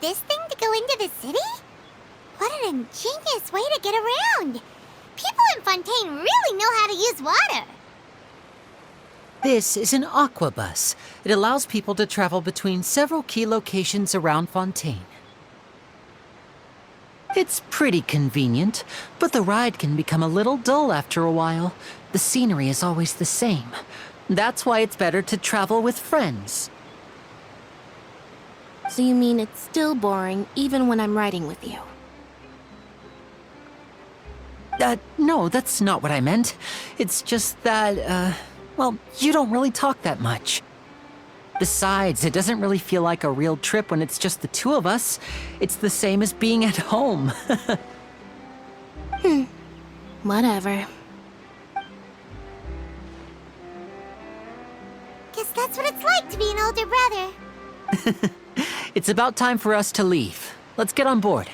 this thing to go into the city? What an ingenious way to get around! People in Fontaine really know how to use water! This is an aquabus. It allows people to travel between several key locations around Fontaine. It's pretty convenient, but the ride can become a little dull after a while. The scenery is always the same. That's why it's better to travel with friends. So you mean it's still boring even when I'm riding with you? No, that's not what I meant. It's just that, well, you don't really talk that much. Besides, it doesn't really feel like a real trip when it's just the two of us. It's the same as being at home. Whatever. Guess that's what it's like to be an older brother. It's about time for us to leave. Let's get on board.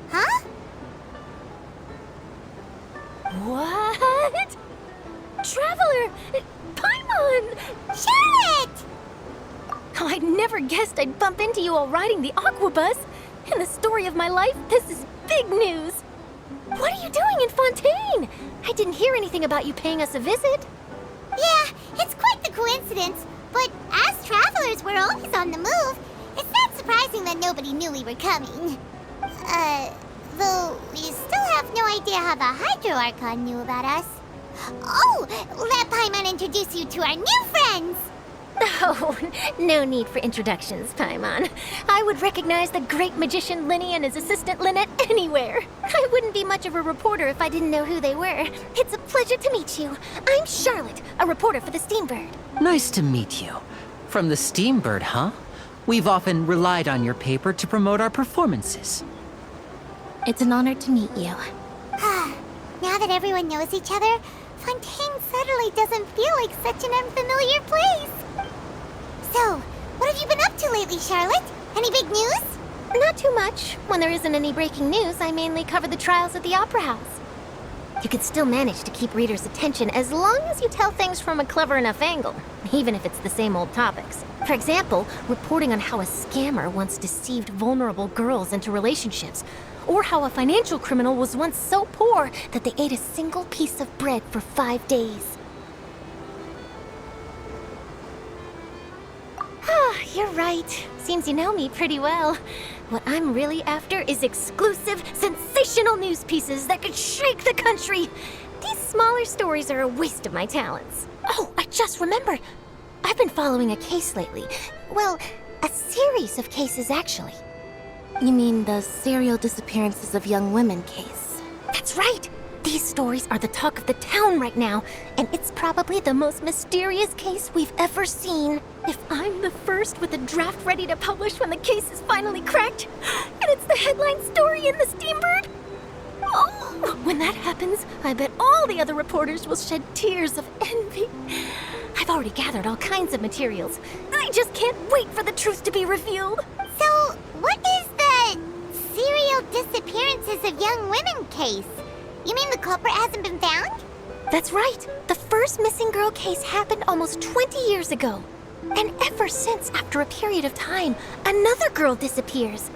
Huh? What? Traveler! Paimon! Charlotte! Oh, I never guessed I'd bump into you while riding the aquabus. In the story of my life, this is big news. What are you doing in Fontaine? I didn't hear anything about you paying us a visit. Yeah, it's quite the coincidence, but as travelers, we're always on the move. It's not surprising that nobody knew we were coming. Though we still have no idea how the Hydro Archon knew about us. Oh, let Paimon introduce you to our new friends! Oh, no need for introductions, Paimon. I would recognize the great magician Linny and his assistant Lynette anywhere. I wouldn't be much of a reporter if I didn't know who they were. It's a pleasure to meet you. I'm Charlotte, a reporter for the Steambird. Nice to meet you. From the Steambird, huh? We've often relied on your paper to promote our performances. It's an honor to meet you. Now that everyone knows each other, Fontaine suddenly doesn't feel like such an unfamiliar place. So, what have you been up to lately, Charlotte? Any big news? Not too much. When there isn't any breaking news, I mainly cover the trials at the Opera House. You can still manage to keep readers' attention as long as you tell things from a clever enough angle, even if it's the same old topics. For example, reporting on how a scammer once deceived vulnerable girls into relationships, or how a financial criminal was once so poor that they ate a single piece of bread for 5 days. You're right. Seems you know me pretty well. What I'm really after is exclusive, sensational news pieces that could shake the country. These smaller stories are a waste of my talents. Oh, I just remembered. I've been following a case lately. Well, a series of cases, actually. You mean the serial disappearances of young women case? That's right! These stories are the talk of the town right now, and it's probably the most mysterious case we've ever seen. If I'm the first with a draft ready to publish when the case is finally cracked, and it's the headline story in the Steambird, oh, when that happens, I bet all the other reporters will shed tears of envy. I've already gathered all kinds of materials. I just can't wait for the truth to be revealed. So, what is the serial disappearances of young women case? You mean the culprit hasn't been found? That's right. The first missing girl case happened almost 20 years ago. And ever since, after a period of time, another girl disappears.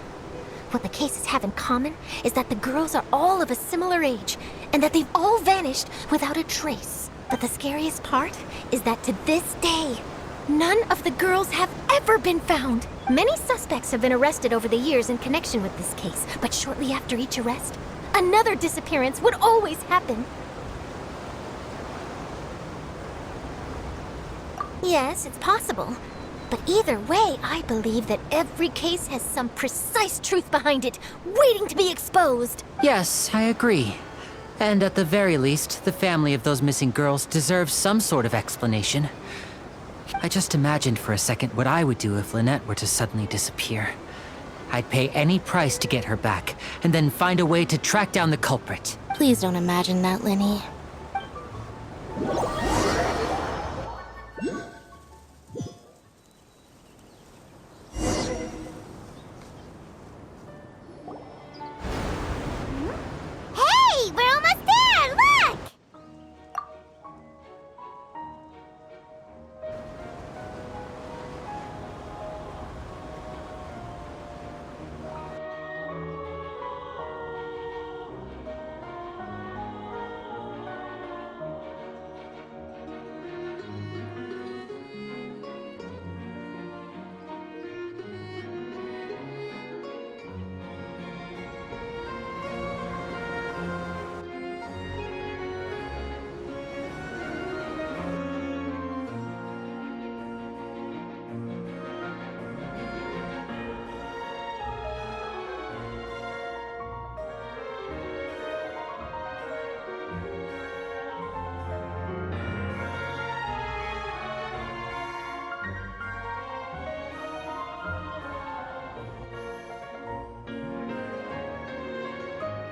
What the cases have in common is that the girls are all of a similar age, and that they've all vanished without a trace. But the scariest part is that to this day, none of the girls have ever been found. Many suspects have been arrested over the years in connection with this case, but shortly after each arrest, another disappearance would always happen. Yes, it's possible. But either way, I believe that every case has some precise truth behind it, waiting to be exposed. Yes, I agree. And at the very least, the family of those missing girls deserves some sort of explanation. I just imagined for a second what I would do if Lynette were to suddenly disappear. I'd pay any price to get her back, and then find a way to track down the culprit. Please don't imagine that, Linny.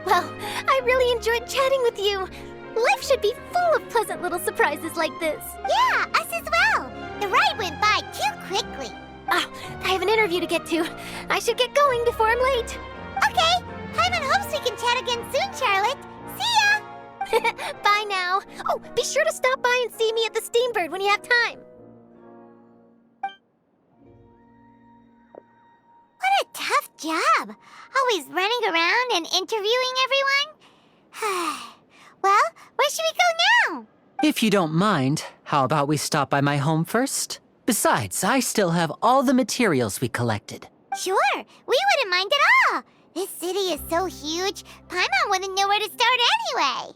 Well, I really enjoyed chatting with you. Life should be full of pleasant little surprises like this. Yeah, us as well. The ride went by too quickly. Oh, I have an interview to get to. I should get going before I'm late. Okay, Paimon hopes we can chat again soon, Charlotte. See ya! Bye now. Oh, be sure to stop by and see me at the Steambird when you have time. What a tough job. Always running around and interviewing everyone. Well, where should we go now? If you don't mind, how about we stop by my home first? Besides, I still have all the materials we collected. Sure, we wouldn't mind at all. This city is so huge, Paimon wouldn't know where to start anyway.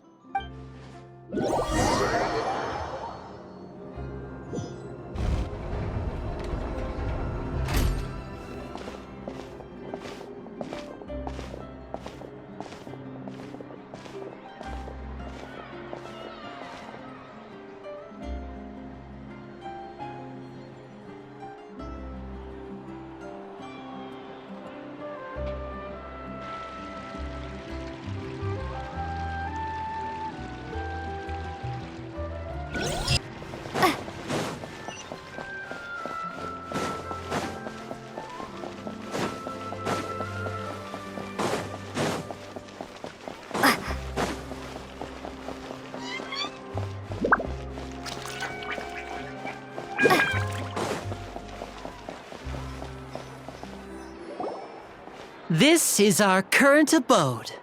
This is our current abode.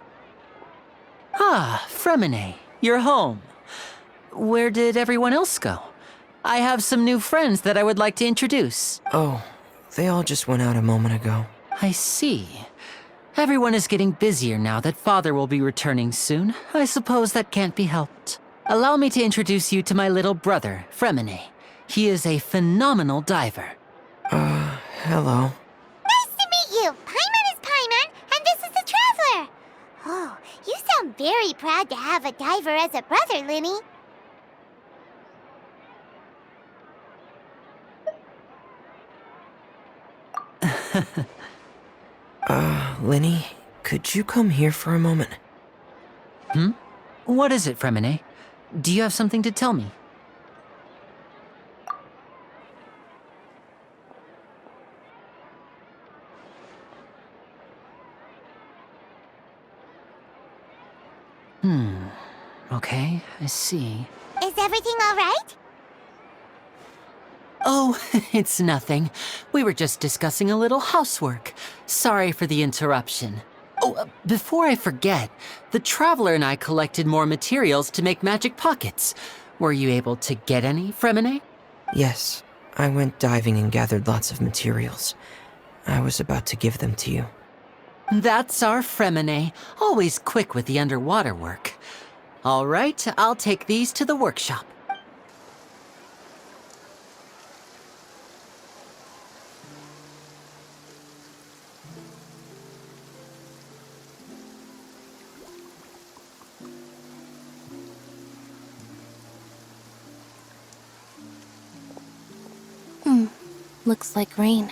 Ah, Fremine, you're home. Where did everyone else go? I have some new friends that I would like to introduce. Oh, they all just went out a moment ago. I see. Everyone is getting busier now that Father will be returning soon. I suppose that can't be helped. Allow me to introduce you to my little brother, Fremine. He is a phenomenal diver. Hello. Nice to meet you. Paimon is Paimon, and this is the Traveler. Oh, you sound very proud to have a diver as a brother, Linny. Linny, could you come here for a moment? What is it, Fremine? Do you have something to tell me? Okay, I see. Is everything all right? Oh, it's nothing. We were just discussing a little housework. Sorry for the interruption. Oh, before I forget, the Traveler and I collected more materials to make magic pockets. Were you able to get any, Fremine? Yes, I went diving and gathered lots of materials. I was about to give them to you. That's our Fremine, always quick with the underwater work. All right, I'll take these to the workshop. Looks like rain.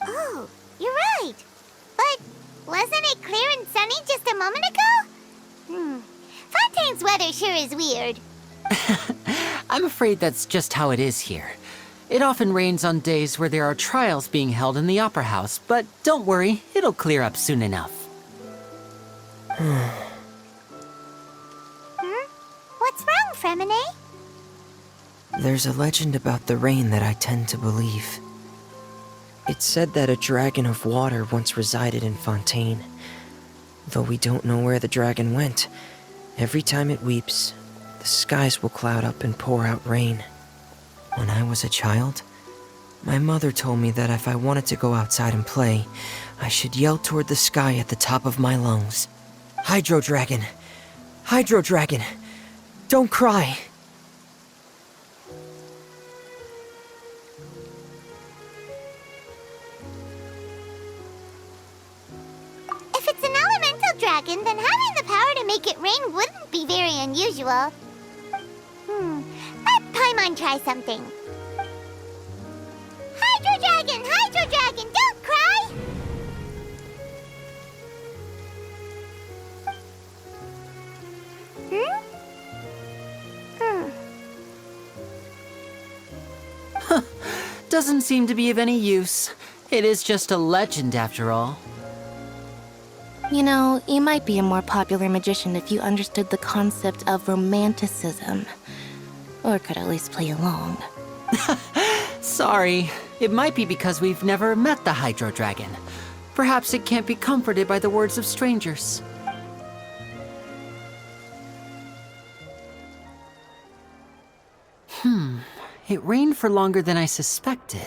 Oh, you're right. But wasn't it clear and sunny just a moment ago? Fontaine's weather sure is weird. I'm afraid that's just how it is here. It often rains on days where there are trials being held in the Opera House, but don't worry, it'll clear up soon enough. What's wrong, Fremine? There's a legend about the rain that I tend to believe. It's said that a dragon of water once resided in Fontaine. Though we don't know where the dragon went, every time it weeps, the skies will cloud up and pour out rain. When I was a child, my mother told me that if I wanted to go outside and play, I should yell toward the sky at the top of my lungs. Hydro Dragon! Hydro Dragon! Don't cry! If it's an elemental dragon, then having the power to make it rain wouldn't be very unusual. Let Paimon try something. Hydro Dragon, don't cry! doesn't seem to be of any use. It is just a legend after all. You know, you might be a more popular magician if you understood the concept of romanticism. Or could at least play along. Sorry, it might be because we've never met the Hydro Dragon. Perhaps it can't be comforted by the words of strangers. It rained for longer than I suspected.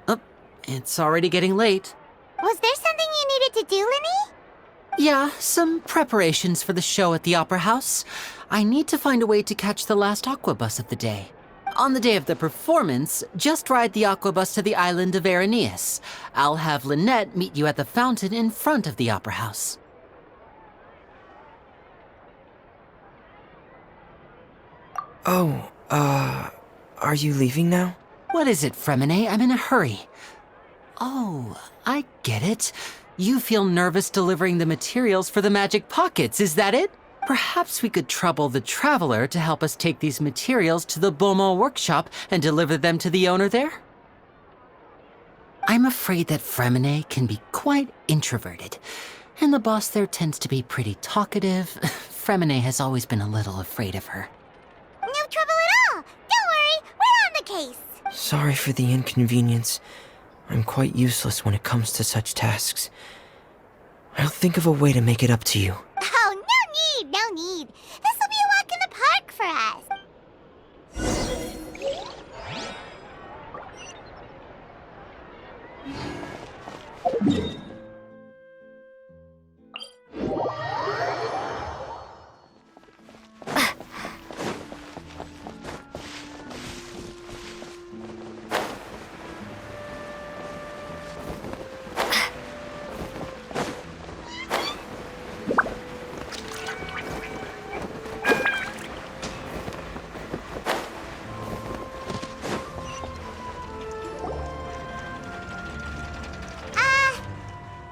Oh, it's already getting late. Was there something you needed to do, Linny? Yeah, some preparations for the show at the Opera House. I need to find a way to catch the last aqua bus of the day. On the day of the performance, just ride the aqua bus to the island of Aeneas. I'll have Lynette meet you at the fountain in front of the Opera House. Oh, are you leaving now? What is it, Fremine? I'm in a hurry. Oh, I get it. You feel nervous delivering the materials for the magic pockets, is that it? Perhaps we could trouble the Traveler to help us take these materials to the Beaumont workshop and deliver them to the owner there? I'm afraid that Fremine can be quite introverted, and the boss there tends to be pretty talkative. Fremine has always been a little afraid of her. No trouble at all. Don't worry, we're on the case. Sorry for the inconvenience. I'm quite useless when it comes to such tasks. I'll think of a way to make it up to you. Oh, no need. This will be a walk in the park for us.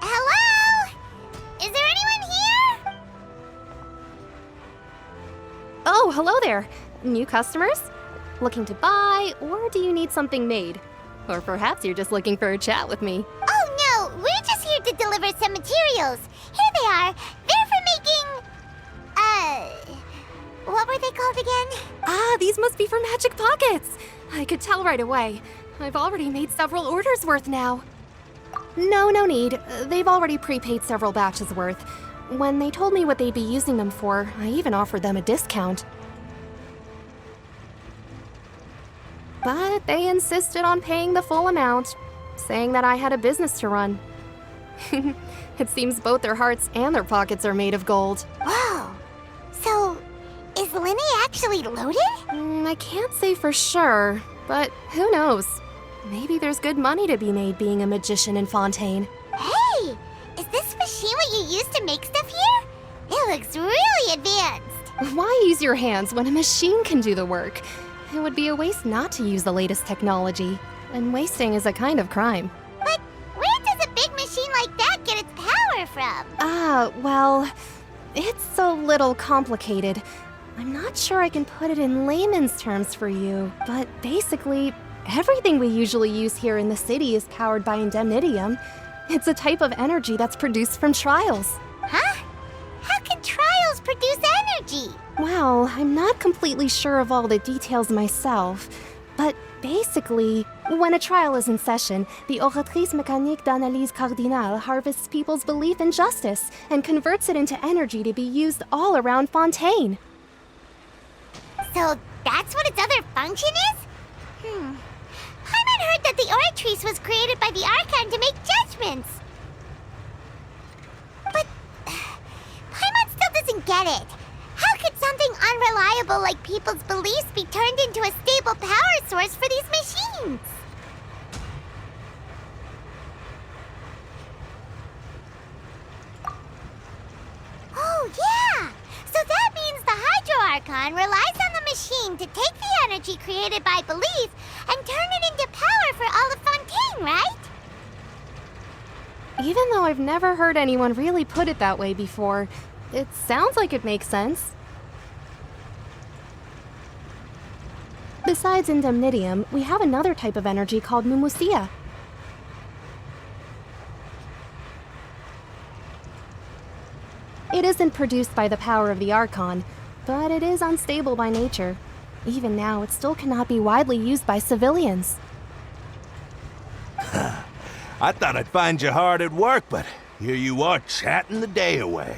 Hello? Is there anyone here? Oh, hello there. New customers? Looking to buy, or do you need something made? Or perhaps you're just looking for a chat with me. Oh, no, we're just here to deliver some materials. Here they are. They're for making... what were they called again? Ah, these must be for magic pockets. I could tell right away. I've already made several orders worth now. No need. They've already prepaid several batches worth. When they told me what they'd be using them for, I even offered them a discount. But they insisted on paying the full amount, saying that I had a business to run. It seems both their hearts and their pockets are made of gold. Whoa. So, is Linny actually loaded? I can't say for sure, but who knows? Maybe there's good money to be made being a magician in Fontaine. Hey, is this machine what you use to make stuff here? It looks really advanced. Why use your hands when a machine can do the work? It would be a waste not to use the latest technology, and wasting is a kind of crime. But where does a big machine like that get its power from? Well, it's a little complicated. I'm not sure I can put it in layman's terms for you, but basically, everything we usually use here in the city is powered by indemnitium. It's a type of energy that's produced from trials. Huh? How can trials produce energy? Well, I'm not completely sure of all the details myself, but basically, when a trial is in session, the Oratrice Mécanique d'Analyse Cardinale harvests people's belief in justice and converts it into energy to be used all around Fontaine. So that's what its other function is? Paimon heard that the Oratrice was created by the Archon to make judgments. But Paimon still doesn't get it. How could something unreliable like people's beliefs be turned into a stable power source for these machines? Oh, yeah! So that means the Hydro Archon relies on the machine to take the energy created by belief and turn it into power for all of Fontaine, right? Even though I've never heard anyone really put it that way before, it sounds like it makes sense. Besides indemnitium, we have another type of energy called mumusia. It isn't produced by the power of the Archon, but it is unstable by nature. Even now, it still cannot be widely used by civilians. I thought I'd find you hard at work, but here you are chatting the day away.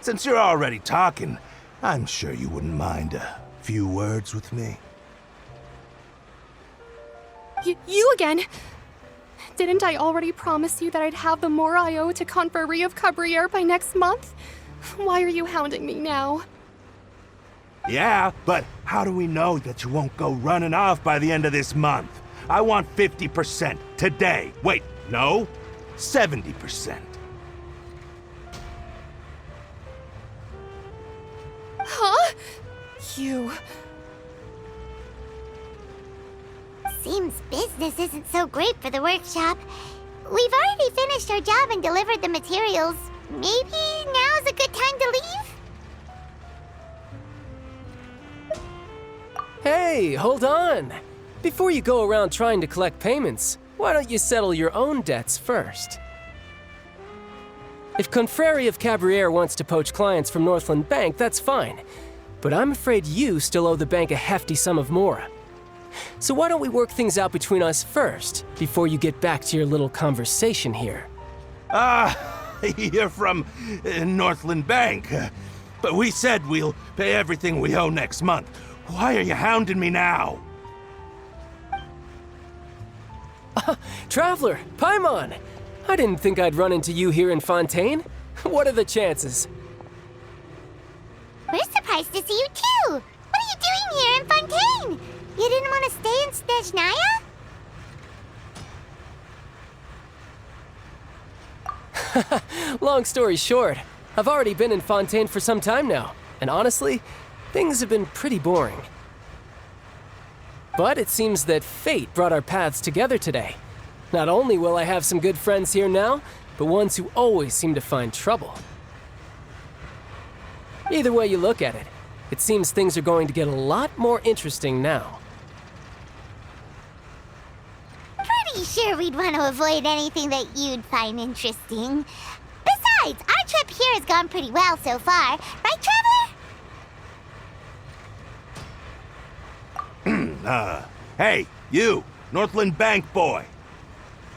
Since you're already talking, I'm sure you wouldn't mind a few words with me. You again? Didn't I already promise you that I'd have the more I owe to Confrérie of Cabriere by next month? Why are you hounding me now? Yeah, but how do we know that you won't go running off by the end of this month? I want 50% today. Wait, no, 70%. Huh? You... Seems business isn't so great for the workshop. We've already finished our job and delivered the materials. Maybe now's a good time to leave? Hey, hold on! Before you go around trying to collect payments, why don't you settle your own debts first? If Confrérie of Cabriere wants to poach clients from Northland Bank, that's fine. But I'm afraid you still owe the bank a hefty sum of mora. So why don't we work things out between us first, before you get back to your little conversation here? You're from Northland Bank. But we said we'll pay everything we owe next month. Why are you hounding me now? Traveler, Paimon! I didn't think I'd run into you here in Fontaine. What are the chances? We're surprised to see you too! What are you doing here in Fontaine? You didn't want to stay in Snezhnaya? Long story short, I've already been in Fontaine for some time now, and honestly, things have been pretty boring. But it seems that fate brought our paths together today. Not only will I have some good friends here now, but ones who always seem to find trouble. Either way you look at it, it seems things are going to get a lot more interesting now. Pretty sure we'd want to avoid anything that you'd find interesting. Besides, our trip here has gone pretty well so far. Right, Trevor? Hey, you, Northland Bank boy.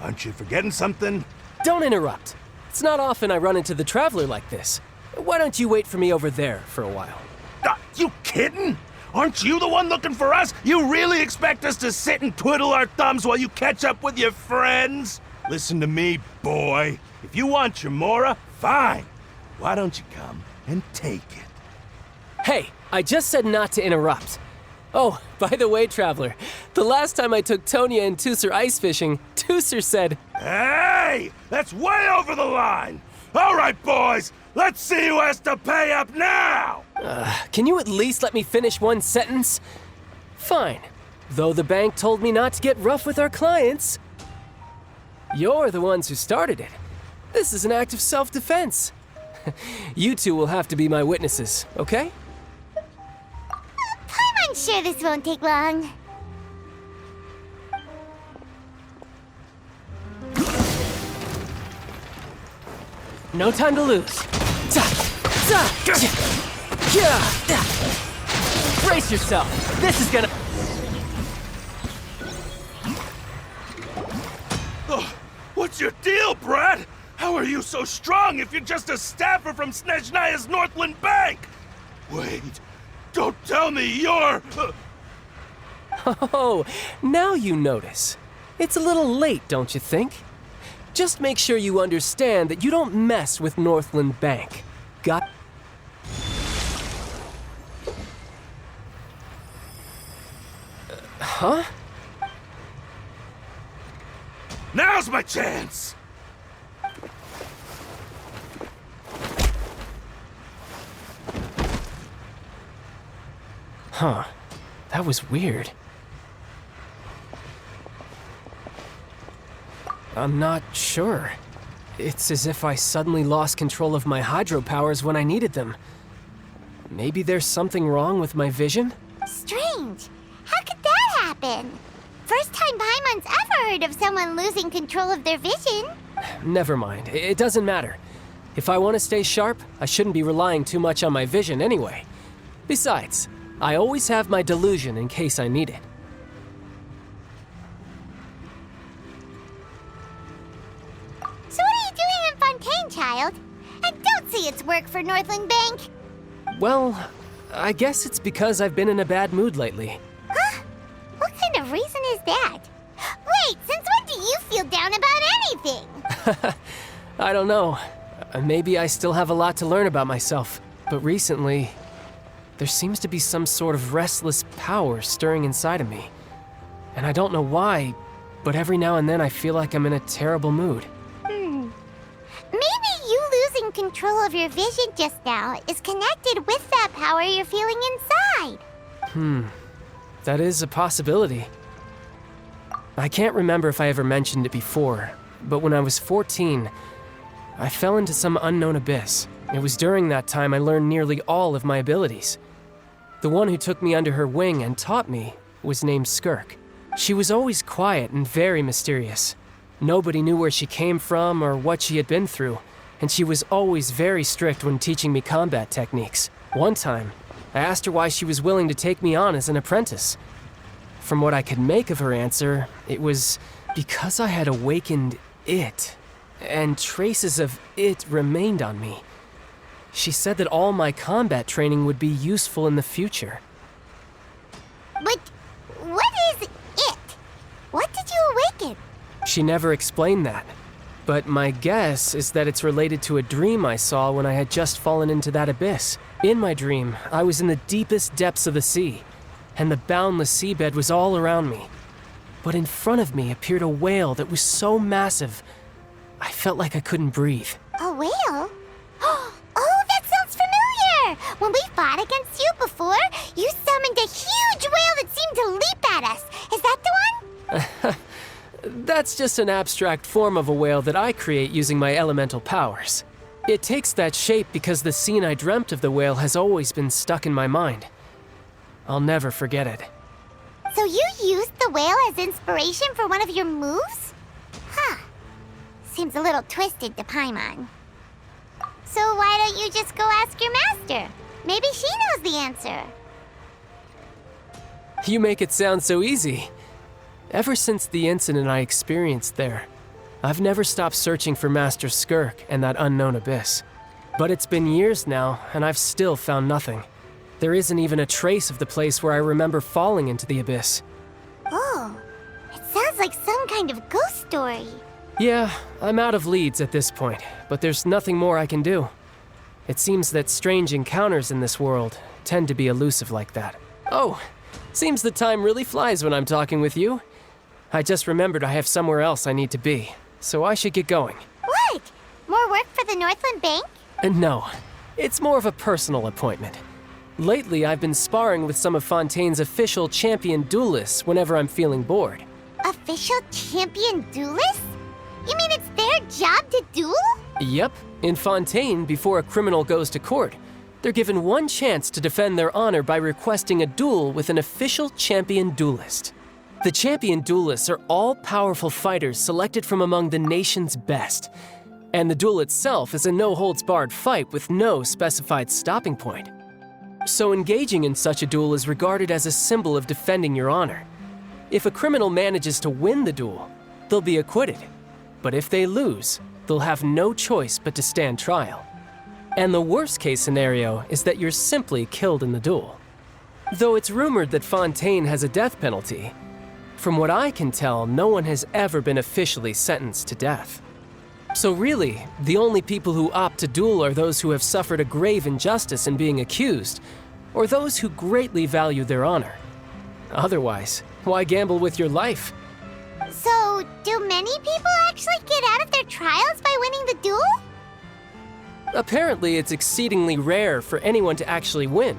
Aren't you forgetting something? Don't interrupt. It's not often I run into the Traveler like this. Why don't you wait for me over there for a while? You kidding? Aren't you the one looking for us? You really expect us to sit and twiddle our thumbs while you catch up with your friends? Listen to me, boy. If you want your mora, fine. Why don't you come and take it? Hey, I just said not to interrupt. Oh, by the way, Traveler, the last time I took Tonya and Tusser ice fishing, Tusser said, Hey! That's way over the line! All right, boys, let's see who has to pay up now! Can you at least let me finish one sentence? Fine. Though the bank told me not to get rough with our clients. You're the ones who started it. This is an act of self-defense. You two will have to be my witnesses, okay? I'm sure this won't take long. No time to lose. Brace yourself. This is gonna... Oh, what's your deal, Brad? How are you so strong if you're just a staffer from Snezhnaya's Northland Bank? Wait, don't tell me you're... Oh, now you notice. It's a little late, don't you think? Just make sure you understand that you don't mess with Northland Bank. Got... Huh? Now's my chance! Huh. That was weird. I'm not sure. It's as if I suddenly lost control of my hydro powers when I needed them. Maybe there's something wrong with my vision? Strange. How could that happen? First time Paimon's ever heard of someone losing control of their vision. Never mind. It doesn't matter. If I want to stay sharp, I shouldn't be relying too much on my vision anyway. Besides, I always have my delusion in case I need it. So what are you doing in Fontaine, child? And don't say it's work for Northland Bank. Well, I guess it's because I've been in a bad mood lately. Huh? What kind of reason is that? Wait, since when do you feel down about anything? I don't know. Maybe I still have a lot to learn about myself. But recently, there seems to be some sort of restless power stirring inside of me. And I don't know why, but every now and then I feel like I'm in a terrible mood. Maybe you losing control of your vision just now is connected with that power you're feeling inside. That is a possibility. I can't remember if I ever mentioned it before, but when I was 14, I fell into some unknown abyss. It was during that time I learned nearly all of my abilities. The one who took me under her wing and taught me was named Skirk. She was always quiet and very mysterious. Nobody knew where she came from or what she had been through, and she was always very strict when teaching me combat techniques. One time, I asked her why she was willing to take me on as an apprentice. From what I could make of her answer, it was because I had awakened it, and traces of it remained on me. She said that all my combat training would be useful in the future. But what is it? What did you awaken? She never explained that, but my guess is that it's related to a dream I saw when I had just fallen into that abyss. In my dream, I was in the deepest depths of the sea, and the boundless seabed was all around me. But in front of me appeared a whale that was so massive, I felt like I couldn't breathe. A whale? Oh, that sounds familiar! When we fought against you before, you summoned a huge whale that seemed to leap at us. Is that the one? That's just an abstract form of a whale that I create using my elemental powers. It takes that shape because the scene I dreamt of the whale has always been stuck in my mind. I'll never forget it. So you used the whale as inspiration for one of your moves? Huh. Seems a little twisted to Paimon. So why don't you just go ask your master? Maybe she knows the answer. You make it sound so easy. Ever since the incident I experienced there, I've never stopped searching for Master Skirk and that unknown abyss. But it's been years now, and I've still found nothing. There isn't even a trace of the place where I remember falling into the abyss. Oh, it sounds like some kind of ghost story. Yeah, I'm out of leads at this point, but there's nothing more I can do. It seems that strange encounters in this world tend to be elusive like that. Oh, seems the time really flies when I'm talking with you. I just remembered I have somewhere else I need to be, so I should get going. What? More work for the Northland Bank? No, it's more of a personal appointment. Lately, I've been sparring with some of Fontaine's official champion duelists whenever I'm feeling bored. Official champion duelists? You mean it's their job to duel? Yep, in Fontaine, before a criminal goes to court, they're given one chance to defend their honor by requesting a duel with an official champion duelist. The champion duelists are all-powerful fighters selected from among the nation's best, and the duel itself is a no-holds-barred fight with no specified stopping point. So engaging in such a duel is regarded as a symbol of defending your honor. If a criminal manages to win the duel, they'll be acquitted. But if they lose, they'll have no choice but to stand trial. And the worst-case scenario is that you're simply killed in the duel. Though it's rumored that Fontaine has a death penalty, from what I can tell, no one has ever been officially sentenced to death. So really, the only people who opt to duel are those who have suffered a grave injustice in being accused, or those who greatly value their honor. Otherwise, why gamble with your life? So, do many people actually get out of their trials by winning the duel? Apparently, it's exceedingly rare for anyone to actually win.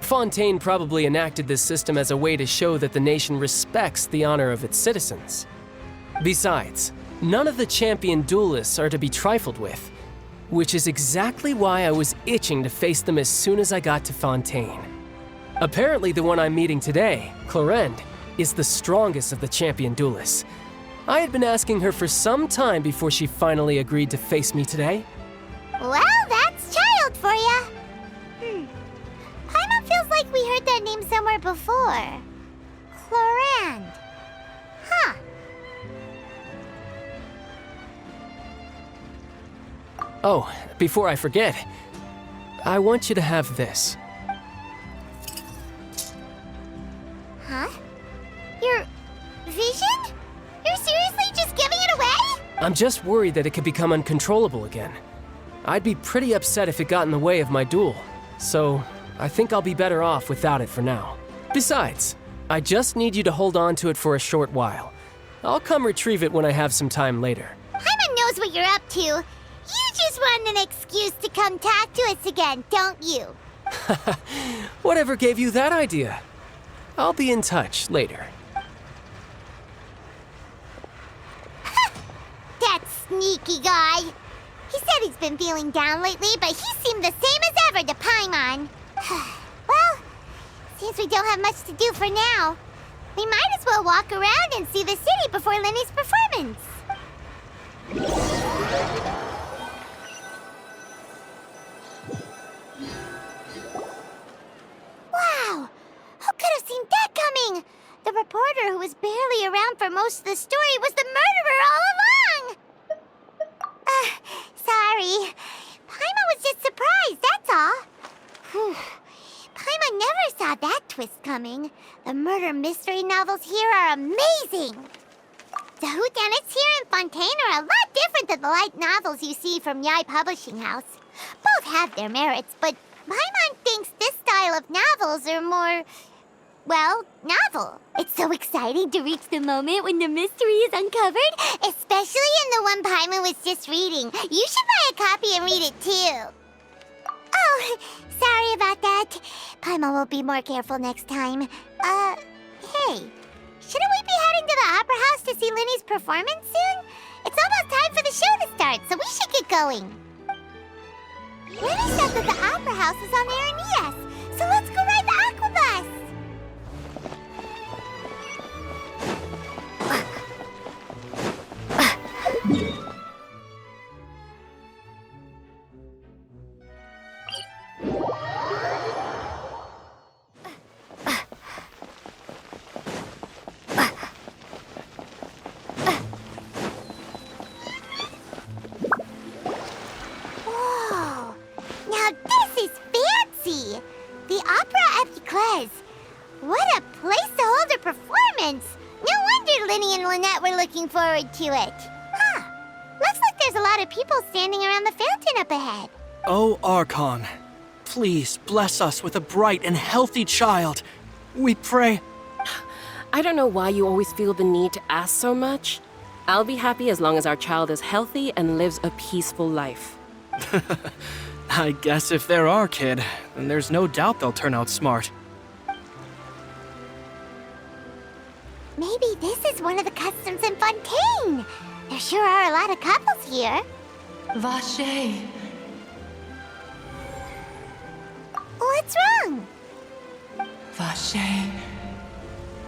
Fontaine probably enacted this system as a way to show that the nation respects the honor of its citizens. Besides, none of the champion duelists are to be trifled with, which is exactly why I was itching to face them as soon as I got to Fontaine. Apparently the one I'm meeting today, Clorend, is the strongest of the champion duelists. I had been asking her for some time before she finally agreed to face me today. Well, that's child for ya. Paimon feels like we heard that name somewhere before. Clorand. Huh. Oh, before I forget, I want you to have this. Huh? Your vision? You're seriously just giving it away? I'm just worried that it could become uncontrollable again. I'd be pretty upset if it got in the way of my duel, so I think I'll be better off without it for now. Besides, I just need you to hold on to it for a short while. I'll come retrieve it when I have some time later. Paimon knows what you're up to. You just want an excuse to come talk to us again, don't you? Whatever gave you that idea? I'll be in touch later. That sneaky guy. He said he's been feeling down lately, but he seemed the same as ever to Paimon. Well, seems we don't have much to do for now. We might as well walk around and see the city before Lenny's performance. Wow! Who could have seen that coming? The reporter who was barely around for most of the story was the murderer all along! Sorry. Paimon was just surprised, that's all. Whew. Paimon never saw that twist coming. The murder mystery novels here are amazing. The whodunits here in Fontaine are a lot different than the light novels you see from Yai Publishing House. Both have their merits, but Paimon thinks this style of novels are more, well, novel. It's so exciting to reach the moment when the mystery is uncovered, especially in the one Paimon was just reading. You should buy a copy and read it too. Oh, sorry about that. Paimon will be more careful next time. Hey, shouldn't we be heading to the Opera House to see Lenny's performance soon? It's almost time for the show to start, so we should get going. Lenny said that the Opera House is on Aranias, so let's go ride the Aqua Bus. Whoa! Now this is fancy! The Opera Epiclese. What a place to hold a performance! No wonder Lenny and Lynette were looking forward to it. Huh. Looks like there's a lot of people standing around the fountain up ahead. Oh, Archon, please bless us with a bright and healthy child. We pray. I don't know why you always feel the need to ask so much. I'll be happy as long as our child is healthy and lives a peaceful life. I guess if they're our kid, then there's no doubt they'll turn out smart. Maybe this is one of the customs in Fontaine. There sure are a lot of couples here. Vache. What's wrong? Vache.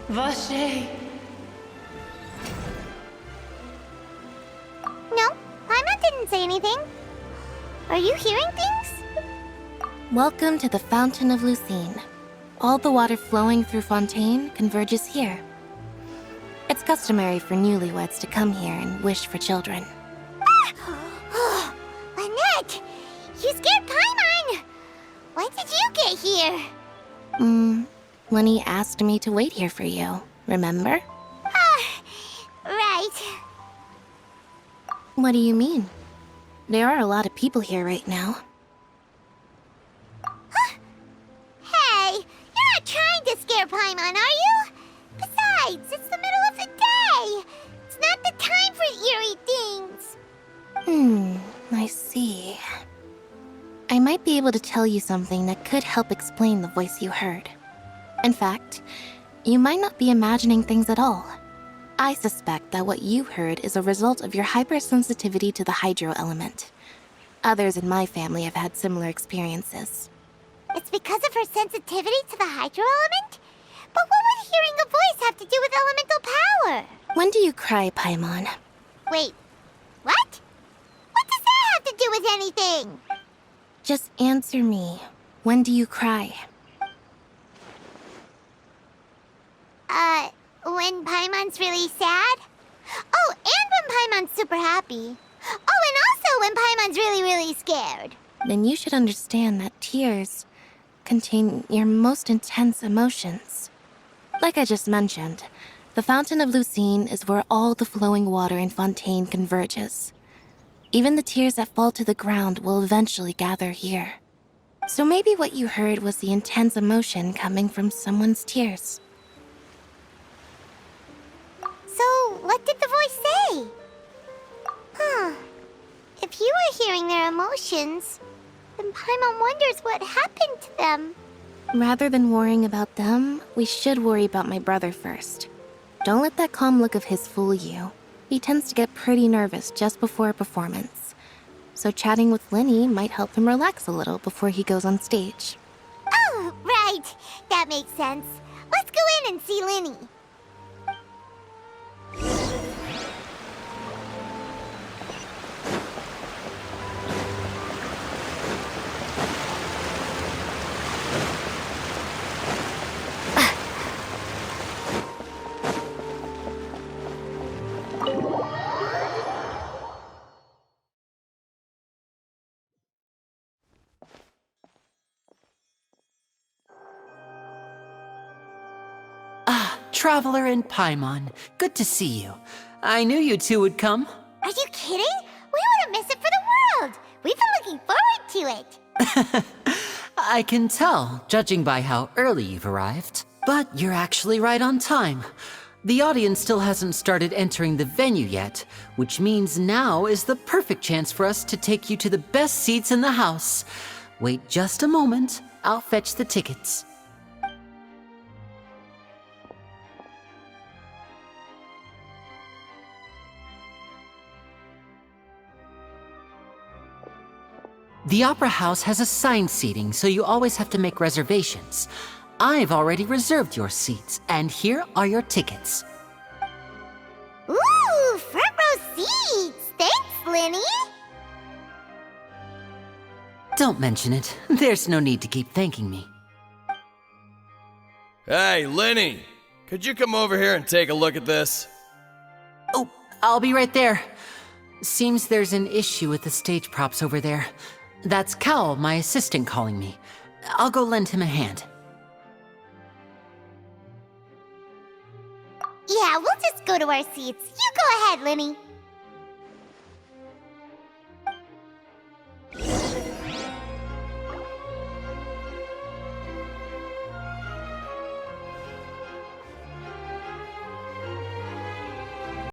Vache. No, Paimon didn't say anything. Are you hearing things? Welcome to the Fountain of Lucine. All the water flowing through Fontaine converges here. It's customary for newlyweds to come here and wish for children. Ah! Lynette! You scared Paimon! When did you get here? Lenny asked me to wait here for you, remember? Right. What do you mean? There are a lot of people here right now. Hey, you're not trying to scare Paimon, are you? Besides, it's the middle of the day. It's not the time for eerie things. I see. I might be able to tell you something that could help explain the voice you heard. In fact, you might not be imagining things at all. I suspect that what you heard is a result of your hypersensitivity to the hydro element. Others in my family have had similar experiences. It's because of her sensitivity to the hydro element? But what would hearing a voice have to do with elemental power? When do you cry, Paimon? Wait, what? What does that have to do with anything? Just answer me. When do you cry? When Paimon's really sad? Oh, and when Paimon's super happy. Oh, and also when Paimon's really, really scared. Then you should understand that tears contain your most intense emotions. Like I just mentioned, the Fountain of Lucine is where all the flowing water in Fontaine converges. Even the tears that fall to the ground will eventually gather here. So maybe what you heard was the intense emotion coming from someone's tears. So, what did the voice say? Huh. If you were hearing their emotions, then Paimon wonders what happened to them. Rather than worrying about them, we should worry about my brother first. Don't let that calm look of his fool you. He tends to get pretty nervous just before a performance. So chatting with Linny might help him relax a little before he goes on stage. Oh, right. That makes sense. Let's go in and see Linny. Traveler and Paimon, good to see you. I knew you two would come. Are you kidding? We wouldn't miss it for the world. We've been looking forward to it. I can tell, judging by how early you've arrived. But you're actually right on time. The audience still hasn't started entering the venue yet, which means now is the perfect chance for us to take you to the best seats in the house. Wait just a moment, I'll fetch the tickets. The Opera House has assigned seating, so you always have to make reservations. I've already reserved your seats, and here are your tickets. Ooh, front row seats! Thanks, Linny! Don't mention it. There's no need to keep thanking me. Hey, Linny! Could you come over here and take a look at this? Oh, I'll be right there. Seems there's an issue with the stage props over there. That's Cal, my assistant, calling me. I'll go lend him a hand. Yeah, we'll just go to our seats. You go ahead, Linny.